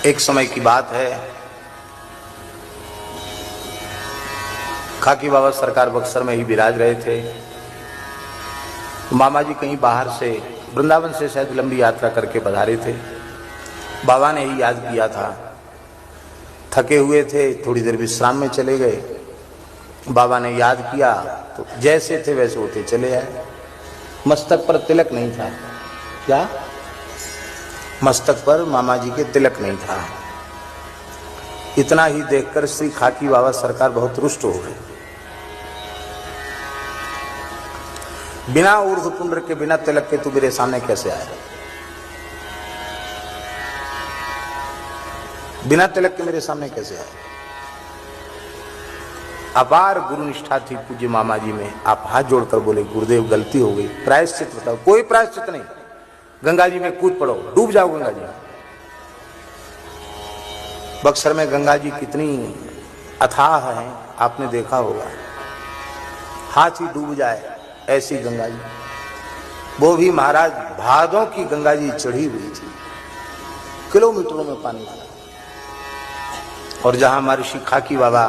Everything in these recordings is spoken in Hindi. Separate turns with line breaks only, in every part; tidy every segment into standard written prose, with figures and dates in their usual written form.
एक समय की बात है, खाकी बाबा सरकार बक्सर में ही विराज रहे थे। मामा जी कहीं बाहर से वृंदावन से शायद लंबी यात्रा करके पधारे थे। बाबा ने ही याद किया था, थके हुए थे, थोड़ी देर विश्राम में चले गए। बाबा ने याद किया तो जैसे थे वैसे होते चले आए। मस्तक पर तिलक नहीं था। क्या? मस्तक पर मामा जी के तिलक नहीं था। इतना ही देखकर श्री खाकी बाबा सरकार बहुत रुष्ट हो गए। बिना ऊर्ध्व पुंड्र के, बिना तिलक के तू मेरे सामने कैसे आया? बिना तिलक के मेरे सामने कैसे आया? अपार गुरु निष्ठा थी पूज्य मामा जी में। आप हाथ जोड़कर बोले, गुरुदेव गलती हो गई, प्रायश्चित बताओ। कोई प्रायश्चित नहीं, गंगा जी में कूद पड़ो, डूब जाओ गंगा जी में। बक्सर में गंगा जी कितनी अथाह है, आपने देखा होगा। हाथ ही डूब जाए ऐसी गंगा जी। वो भी महाराज भादों की गंगा जी चढ़ी हुई थी, किलोमीटरों में पानी था। और जहां हमारे श्री खाकी बाबा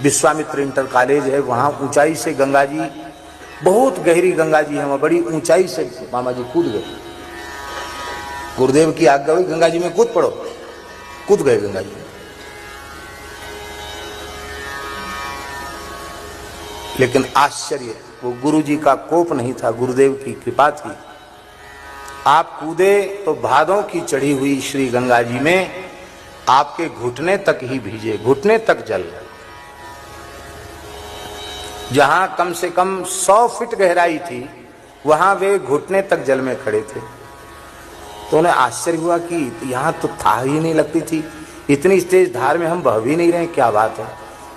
विश्वामित्र इंटर कॉलेज है, वहां ऊंचाई से गंगा जी, बहुत गहरी गंगा जी है, वहां बड़ी ऊंचाई से मामा जी कूद गए। गुरुदेव की आज्ञा हुई, गंगा जी में कूद पड़ो, कूद गए गंगा जी। लेकिन आश्चर्य, वो गुरु जी का कोप नहीं था, गुरुदेव की कृपा थी। आप कूदे तो भादों की चढ़ी हुई श्री गंगा जी में आपके घुटने तक ही भीजे, घुटने तक जल। जहां कम से कम 100 फीट गहराई थी, वहां वे घुटने तक जल में खड़े थे। तो उन्हें आश्चर्य हुआ कि यहां तो था ही नहीं लगती थी, इतनी तेज धार में हम बह भी नहीं रहे, क्या बात है।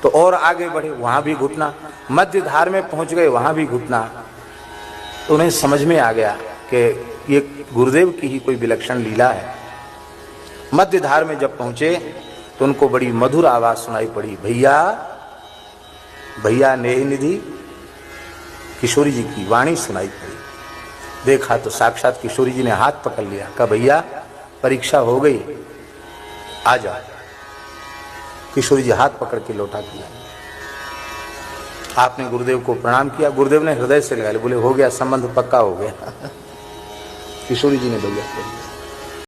तो और आगे बढ़े, वहां भी घुटना, मध्य धार में पहुंच गए, वहां भी घुटना। तो उन्हें समझ में आ गया कि ये गुरुदेव की ही कोई विलक्षण लीला है। मध्य धार में जब पहुंचे तो उनको बड़ी मधुर आवाज सुनाई पड़ी, भैया भैया नेह निधि। किशोरी जी की वाणी सुनाई पड़ी। देखा तो साक्षात किशोरी जी ने हाथ पकड़ लिया, कहा भैया परीक्षा हो गई, आ जाओ। किशोरी जी हाथ पकड़ के लौटा किया। आपने गुरुदेव को प्रणाम किया, गुरुदेव ने हृदय से लगा लिया, बोले हो गया, संबंध पक्का हो गया। किशोरी जी ने भैया